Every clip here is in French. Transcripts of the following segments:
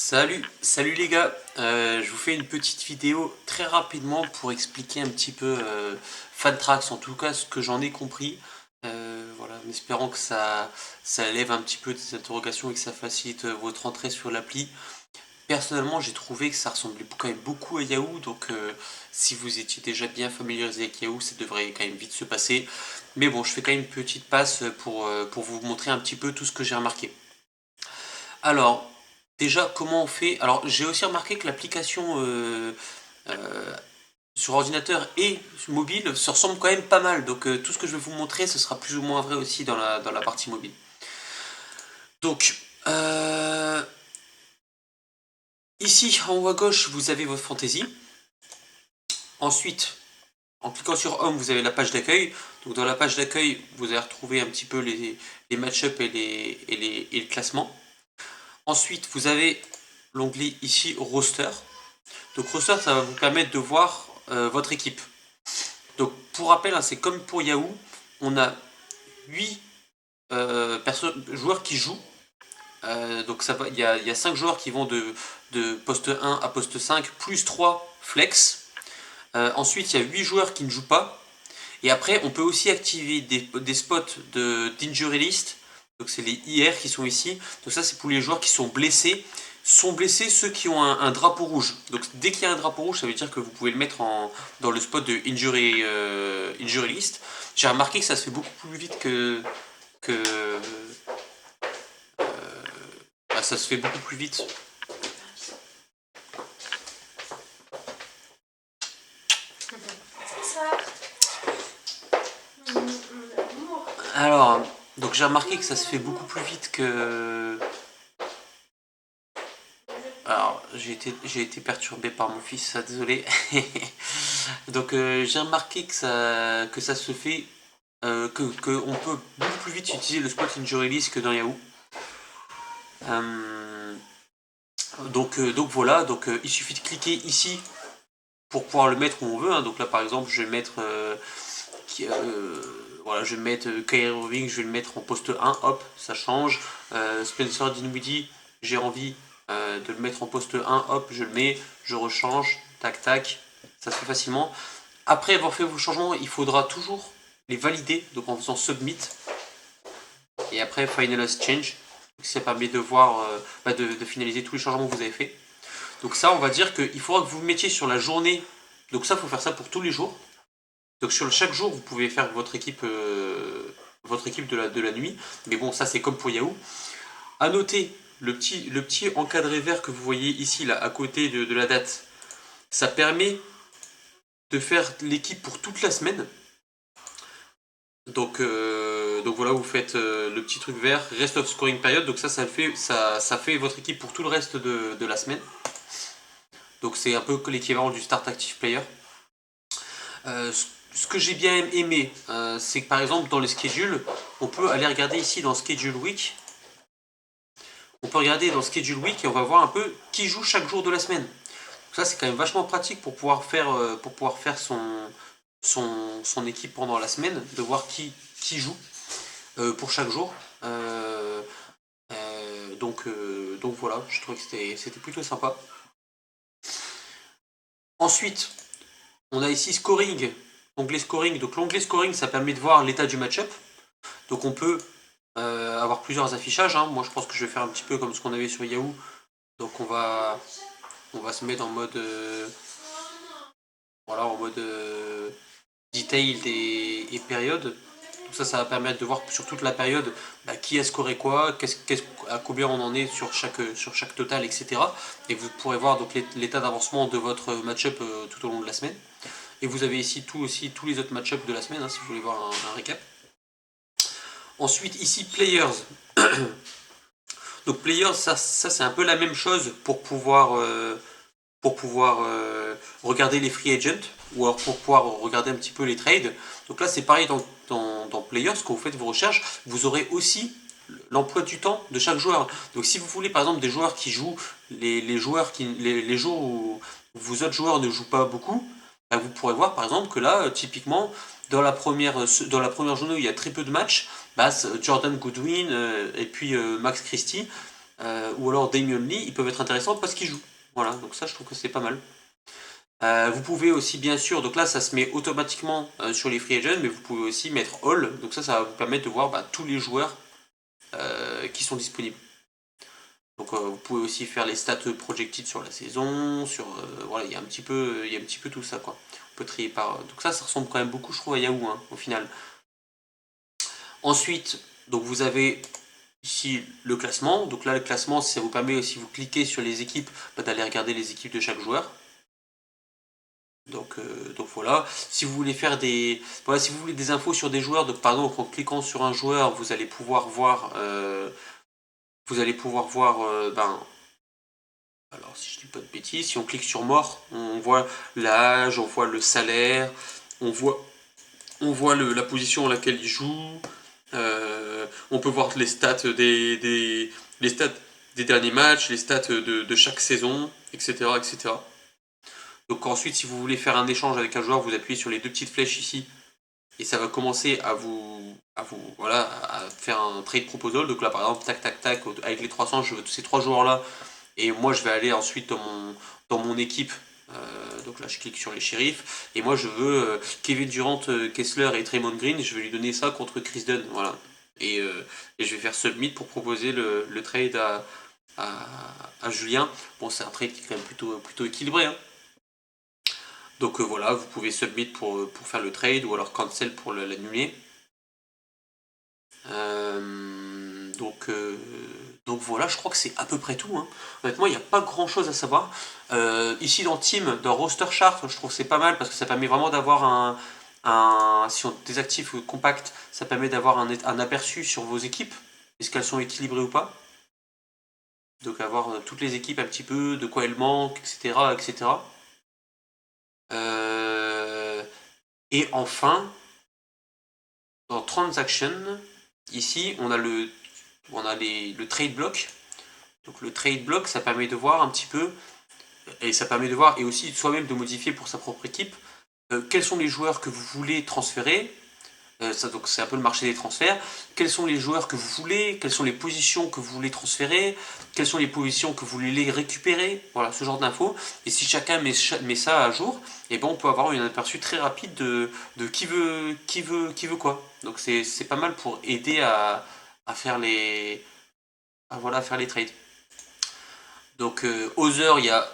Salut les gars. Je vous fais une petite vidéo très rapidement pour expliquer un petit peu Fantrax, en tout cas ce que j'en ai compris. Voilà, en espérant que ça lève un petit peu des interrogations et que ça facilite votre entrée sur l'appli. Personnellement, j'ai trouvé que ça ressemblait quand même beaucoup à Yahoo, donc si vous étiez déjà bien familiarisé avec Yahoo, ça devrait quand même vite se passer. Mais bon, je fais quand même une petite passe pour vous montrer un petit peu tout ce que j'ai remarqué. Alors, déjà, comment on fait? Alors, j'ai aussi remarqué que l'application euh, sur ordinateur et mobile se ressemble quand même pas mal. Donc, tout ce que je vais vous montrer, ce sera plus ou moins vrai aussi dans la partie mobile. Donc, ici, en haut à gauche, vous avez votre fantasy. Ensuite, en cliquant sur Home, vous avez la page d'accueil. Donc, dans la page d'accueil, vous allez retrouver un petit peu les match-up et le classement. Ensuite, vous avez l'onglet ici Roster. Donc roster, ça va vous permettre de voir votre équipe. Donc pour rappel, hein, c'est comme pour Yahoo, on a 8 joueurs qui jouent. Donc il y a 5 joueurs qui vont de poste 1 à poste 5, plus 3 flex. Ensuite, il y a 8 joueurs qui ne jouent pas. Et après, on peut aussi activer des spots d'injury list. Donc c'est les IR qui sont ici. Donc ça, c'est pour les joueurs qui sont blessés. Sont blessés ceux qui ont un drapeau rouge. Donc dès qu'il y a un drapeau rouge, ça veut dire que vous pouvez le mettre dans le spot de injury list. J'ai remarqué que ça se fait beaucoup plus vite que ça se fait beaucoup plus vite. Alors, donc j'ai remarqué que ça se fait beaucoup plus vite que... Alors, j'ai été perturbé par mon fils, ça, désolé. Donc j'ai remarqué que ça se fait, que on peut beaucoup plus vite utiliser le spot injury list que dans Yahoo. Euh, donc voilà, donc il suffit de cliquer ici pour pouvoir le mettre où on veut, hein. Donc là par exemple je vais mettre voilà, je vais mettre Kyrie Irving, je vais le mettre en poste 1, hop, ça change. Spencer Dinwiddie, j'ai envie de le mettre en poste 1, hop, je le mets, je rechange, tac tac, ça se fait facilement. Après avoir fait vos changements, il faudra toujours les valider, donc en faisant submit, et après finalize change, ça permet de voir, de finaliser tous les changements que vous avez fait. Donc ça, on va dire qu'il faudra que vous mettiez sur la journée. Donc ça, il faut faire ça pour tous les jours. Donc sur chaque jour, vous pouvez faire votre équipe de la nuit. Mais bon, ça c'est comme pour Yahoo. À noter, le petit encadré vert que vous voyez ici, là, à côté de la date, ça permet de faire l'équipe pour toute la semaine. Donc voilà, vous faites le petit truc vert, rest of scoring period. Donc ça fait votre équipe pour tout le reste de la semaine. Donc c'est un peu l'équivalent du start active player. Ce que j'ai bien aimé, c'est que par exemple dans les schedules, on peut aller regarder ici dans Schedule Week. On peut regarder dans Schedule Week et on va voir un peu qui joue chaque jour de la semaine. Donc ça c'est quand même vachement pratique pour pouvoir faire son équipe pendant la semaine, de voir qui joue pour chaque jour. Donc voilà, je trouvais que c'était plutôt sympa. Ensuite, on a ici scoring, onglet scoring. Donc l'onglet scoring, ça permet de voir l'état du match-up. Donc on peut avoir plusieurs affichages, hein. Moi je pense que je vais faire un petit peu comme ce qu'on avait sur Yahoo. Donc on va se mettre en mode voilà, en mode detailed et période. Donc ça va permettre de voir sur toute la période qui a scoré quoi, à combien on en est sur chaque total, etc. Et vous pourrez voir donc l'état d'avancement de votre match-up tout au long de la semaine. Et vous avez ici aussi tous les autres match-up de la semaine, hein, si vous voulez voir un récap. Ensuite ici Players. Donc Players, ça c'est un peu la même chose pour pouvoir regarder les free agents ou alors pour pouvoir regarder un petit peu les trades. Donc là c'est pareil dans Players, quand vous faites vos recherches, vous aurez aussi l'emploi du temps de chaque joueur. Donc si vous voulez par exemple des joueurs qui jouent les jours où vos autres joueurs ne jouent pas beaucoup, vous pourrez voir par exemple que là typiquement dans la première journée où il y a très peu de matchs, Jordan Goodwin et puis Max Christie, ou alors Damian Lee, ils peuvent être intéressants parce qu'ils jouent. Voilà, donc ça je trouve que c'est pas mal. Vous pouvez aussi bien sûr, donc là ça se met automatiquement sur les free agents, mais vous pouvez aussi mettre all, donc ça va vous permettre de voir tous les joueurs qui sont disponibles. Donc vous pouvez aussi faire les stats projected sur la saison, voilà, il y a un petit peu tout ça quoi. On peut trier par. Donc ça ressemble quand même beaucoup je trouve à Yahoo hein, au final. Ensuite, donc vous avez ici le classement. Donc là le classement ça vous permet aussi, vous cliquez sur les équipes, d'aller regarder les équipes de chaque joueur. Donc voilà, si vous voulez faire des, voilà, si vous voulez des infos sur des joueurs, donc par exemple en cliquant sur un joueur, vous allez pouvoir voir, alors si je dis pas de bêtises, si on clique sur mort, on voit l'âge, on voit le salaire, on voit la position à laquelle il joue, on peut voir les stats les stats des derniers matchs, les stats de chaque saison, etc., etc. Donc ensuite, si vous voulez faire un échange avec un joueur, vous appuyez sur les deux petites flèches ici et ça va commencer voilà, à faire un trade proposal. Donc là, par exemple, tac, tac, tac, avec les 300, je veux tous ces trois joueurs-là. Et moi, je vais aller ensuite dans mon équipe. Donc là, je clique sur les shérifs. Et moi, je veux Kevin Durant, Kessler et Draymond Green. Je vais lui donner ça contre Chris Dunn. Voilà. Et je vais faire submit pour proposer le trade à Julien. Bon, c'est un trade qui est quand même plutôt équilibré. Hein. Donc voilà, vous pouvez submit pour faire le trade ou alors cancel pour l'annuler. Donc voilà, je crois que c'est à peu près tout. Hein. Honnêtement, il n'y a pas grand chose à savoir. Ici dans Team, dans Roster Chart, je trouve que c'est pas mal parce que ça permet vraiment d'avoir si on désactive Compact, ça permet d'avoir un aperçu sur vos équipes. Est-ce qu'elles sont équilibrées ou pas? Donc avoir toutes les équipes un petit peu, de quoi elles manquent, etc. etc. Et enfin, dans Transaction, ici, on a le trade block. Donc le trade block, ça permet de voir un petit peu, et ça permet de voir, et aussi soi-même de modifier pour sa propre équipe, quels sont les joueurs que vous voulez transférer. Donc c'est un peu le marché des transferts. Quels sont les joueurs que vous voulez, quelles sont les positions que vous voulez transférer, quelles sont les positions que vous voulez récupérer, voilà, ce genre d'infos. Et si chacun met ça à jour, et ben on peut avoir un aperçu très rapide de qui veut quoi. Donc c'est pas mal pour aider à faire voilà, faire les trades. Donc Other, il y a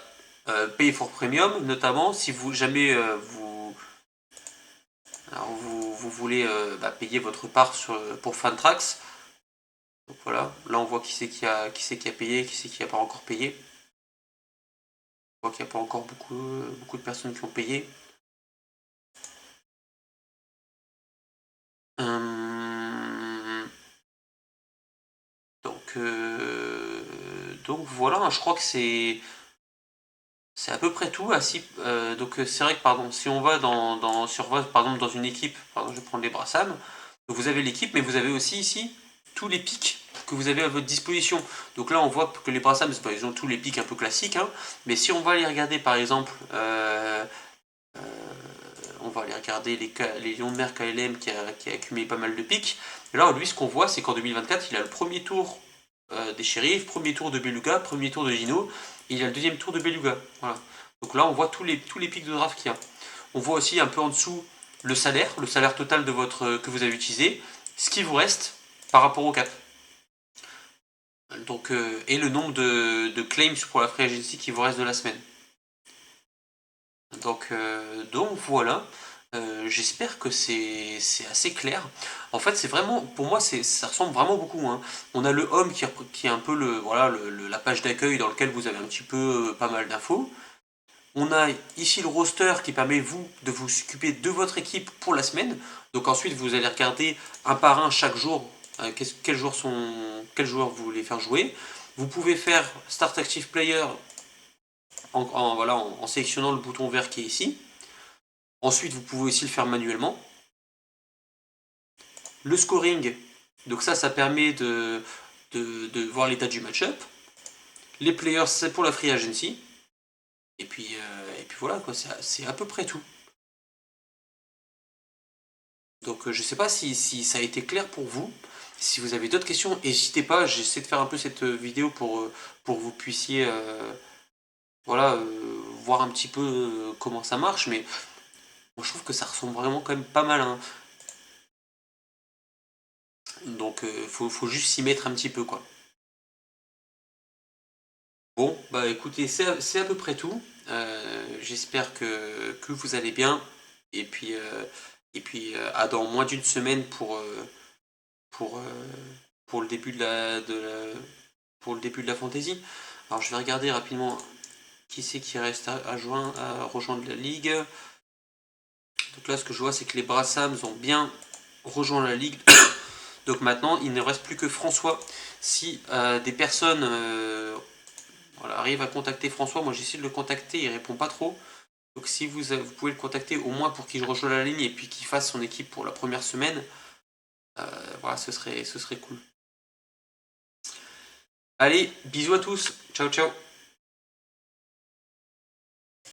Pay for Premium, notamment si vous jamais vous voulez payer votre part pour Fantrax. Donc voilà, là on voit qui c'est qui a payé, qui c'est qui n'a pas encore payé. On voit qu'il n'y a pas encore beaucoup de personnes qui ont payé. Donc voilà, je crois que c'est à peu près tout. Donc c'est vrai que pardon, si on va par exemple dans une équipe, pardon, je vais prendre les Brassam, donc vous avez l'équipe, mais vous avez aussi ici tous les pics que vous avez à votre disposition. Donc là on voit que les Brassam, ils ont tous les pics un peu classiques, hein, mais si on va aller regarder par exemple, on va aller regarder les Lions de Mer KLM qui a accumulé pas mal de pics. Et là lui ce qu'on voit c'est qu'en 2024 il a le premier tour des shérifs, premier tour de Beluga, premier tour de Gino, et il a le deuxième tour de Beluga. Voilà. Donc là, on voit tous les pics de draft qu'il y a. On voit aussi un peu en dessous le salaire total que vous avez utilisé, ce qui vous reste par rapport au cap. Donc, et le nombre de claims pour la free agency qui vous reste de la semaine. Donc voilà. J'espère que c'est assez clair. En fait, c'est vraiment, pour moi, ça ressemble vraiment beaucoup. Hein. On a le home qui est un peu la page d'accueil dans lequel vous avez un petit peu pas mal d'infos. On a ici le roster qui permet de vous occuper de votre équipe pour la semaine. Donc ensuite, vous allez regarder un par un chaque jour quels joueurs vous voulez faire jouer. Vous pouvez faire Start Active Player en sélectionnant le bouton vert qui est ici. Ensuite, vous pouvez aussi le faire manuellement. Le scoring, donc ça permet de voir l'état du match-up. Les players, c'est pour la free agency. Et puis voilà, quoi, c'est à peu près tout. Donc je sais pas si ça a été clair pour vous. Si vous avez d'autres questions, n'hésitez pas. J'essaie de faire un peu cette vidéo pour que vous puissiez voilà, voir un petit peu comment ça marche. Mais moi, je trouve que ça ressemble vraiment quand même pas mal, hein. Donc faut juste s'y mettre un petit peu, quoi. Bon, bah écoutez, c'est à peu près tout. J'espère que vous allez bien. Et puis à dans moins d'une semaine pour, euh, pour le début pour le début de la fantasy. Alors je vais regarder rapidement qui c'est qui reste à rejoindre la ligue. Donc là, ce que je vois, c'est que les Brassams ont bien rejoint la ligue. Donc maintenant, il ne reste plus que François. Si des personnes voilà, arrivent à contacter François, moi j'essaie de le contacter, il répond pas trop. Donc si vous pouvez le contacter au moins pour qu'il rejoigne la ligne et puis qu'il fasse son équipe pour la première semaine, voilà, ce serait cool. Allez, bisous à tous, ciao ciao.